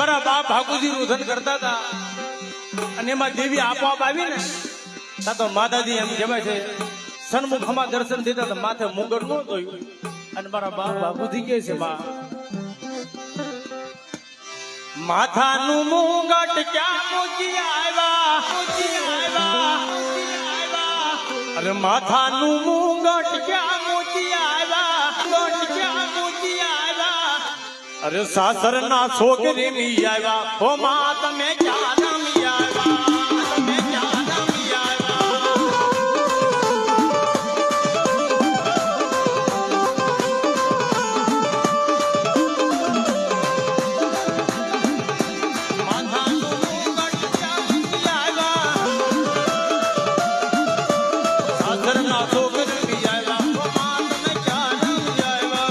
મારા બાપ ભાગુજી રુધન કરતા હતા અને એમાં દેવી આપોઆપ આવી ને તા તો માતાજી એમ કહેવાય છે સન્મુખમાં દર્શન દીધા તો માથે મુગટ ન જોયું અને મારા બાપ ભાગુજી કહે છે બા માથાનું મુગટ ક્યાં મૂકી આવ્યા અરે માથાનું મુગટ ક્યાં મૂકી આવ્યા અરે સાસરના છોકરી ની આવ્યા હો માં તમે ક્યાં રમી આવ્યા તમે ક્યાં રમી આવ્યા માથાનું મુગટ ક્યાં મૂકી આવ્યા સાસરના છોકરી ની આવ્યા હો માં તમે ક્યાં રમી આવ્યા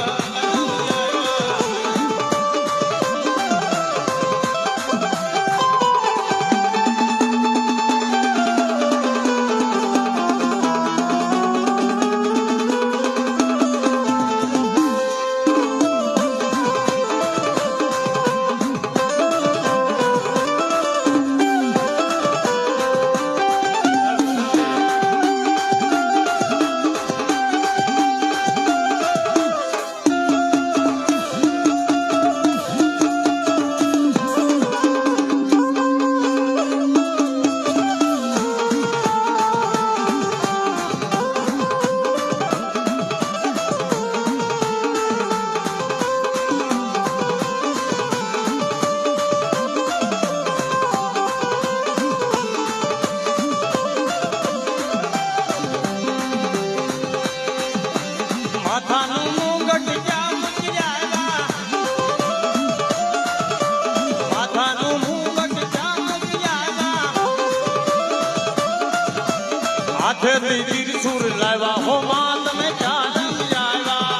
માથાનું મુગટ ક્યાં મૂકી આવ્યા માથાનું મુગટ ક્યાં મૂકી આવ્યા હાથેથી ત્રિશુળ લાવ્યા હો માં તમે ક્યાં રમી આવ્યા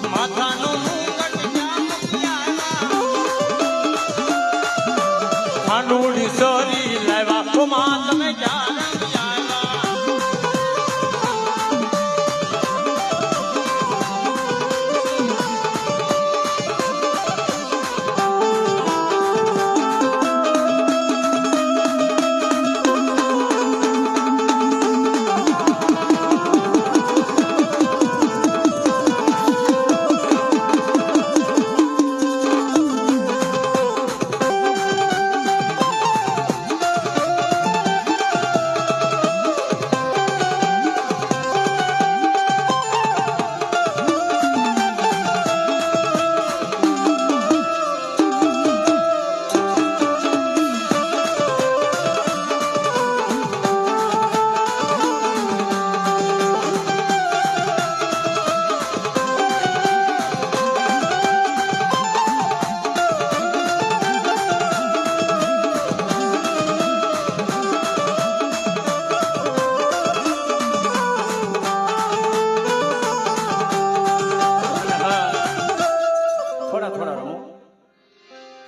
માથાનું મુગટ ક્યાં મૂકી આવ્યા ખાંડુડી સરી લાવ્યા હો માં તમે ક્યાં રમી આવ્યા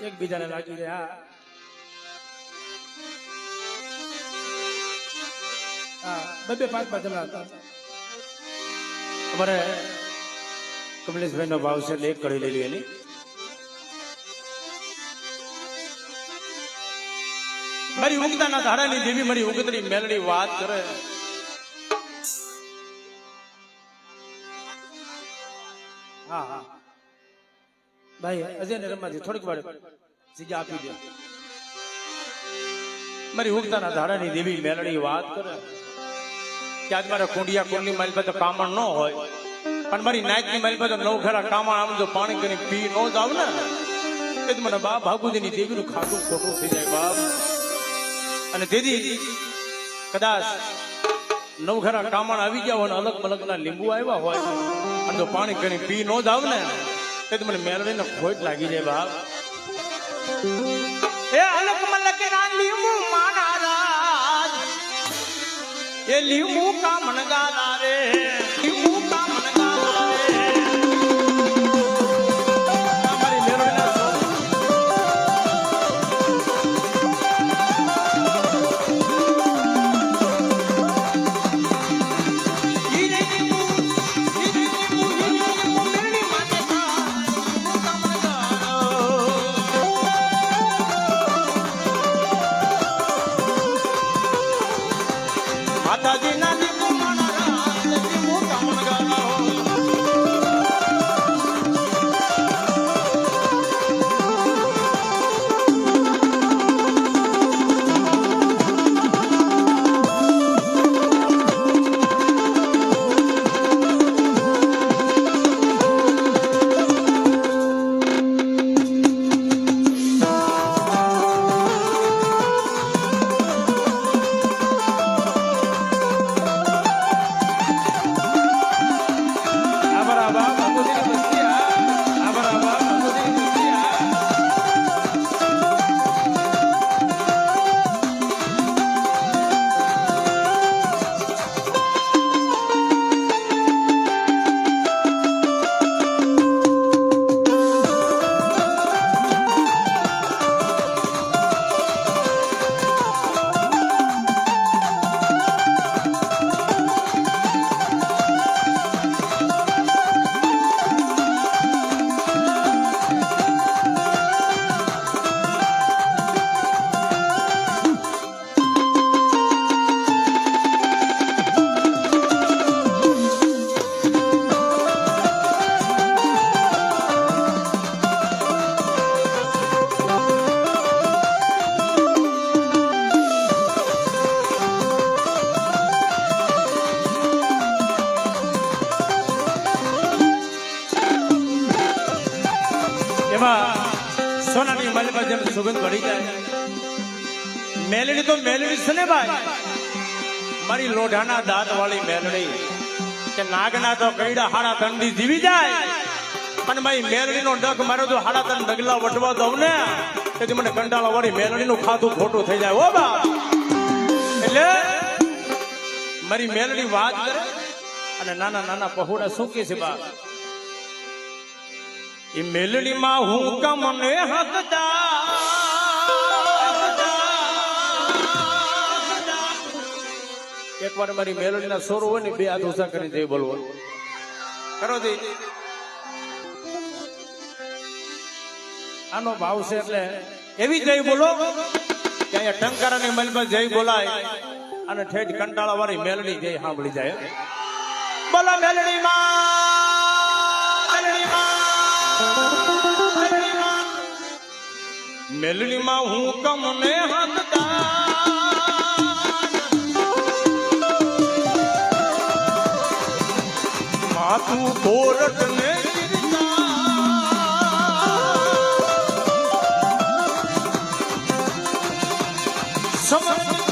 એકબીજાને લાગી રહ્યા બે પાંચ પાંચ જણા હતા અમારે કમલેશભાઈ નો ભાવ છે એટલે એક કરી લેલી એની મારી ઉગતાના ધારાની દેવી મારી ઉગતની મેલડી વાત કરે હા હા ભાઈ અજય ને રમાજી થોડીક વાર જગ્યા આપી દે. મારી ઉગતાના ધાડાની દેવી મેલડી વાત કરે કે આજ મારા કુંડિયા કુંડલી મારી પાસે કામણ ન હોય, પણ મારી નાયકની મારી પાસે નવ ઘરા કામણ આમ જો પાણી કરી પી ન જાવ ને એ તો મને બાપ ભાગુજીની દેવીનું ખાતું ખોટું થઈ જાય બાપ. અને તેથી કદાચ નવ ઘરા કામણ આવી ગયા હોય, અલગ મલગના લીંબુ આવ્યા હોય, અને જો પાણી કરી પી ન જાવ ને એ તો મને મેલડીને ખોટ લાગી જાય બાપ. એ અલગ મલક ના લીંબુ માના રાજ, એ લીંબુ કા મનગાલા રે, લીંબુ કા મનગાલા રે. મારી મેલડીના હીરે લીંબુ, હીરે લીંબુ, હીરે લીંબુ મેરડી માને કા, લીંબુ કા મનગાલા. માતાજી ના લીંબુ માના રાજ, લીંબુ કા મનગાલા. સોનાની માલિકા જેમ સુગંધ ભળી જાય. મેલડી તો મેલડી છે ને ભાઈ, મારી લોઢાના દાંત વાળી મેલડી કે નાગના તો કઈડા હાડા તંડી જીવી જાય, પણ ભાઈ મેલડી નો ડગ મારો તો હાડા તન ડગલા વટવા દઉં ને તેથી મને કંટાળા વાળી મેલડી નું ખાતું ખોટું થઈ જાય. ઓ બા એટલે મારી મેલડી વાત કરે અને નાના નાના પહોળા શું કે છે બા, એ મેલડીમાં હું કમને એક વાર મારી મેલડીના સોરો હોય ને બે હાથ ઊંચા કરી જઈ બોલવો કરો દે. આનો ભાવ છે એટલે એવી જઈ બોલો કે અહીંયા ટંકારાની મલમાં જઈ બોલાય અને ઠેઠ કંટાળા વાળી મેલડી જઈ સાંભળી જાય. બોલો મેલડી માં, મેલડીમાં હું કમને માથું કોરટ ને સમય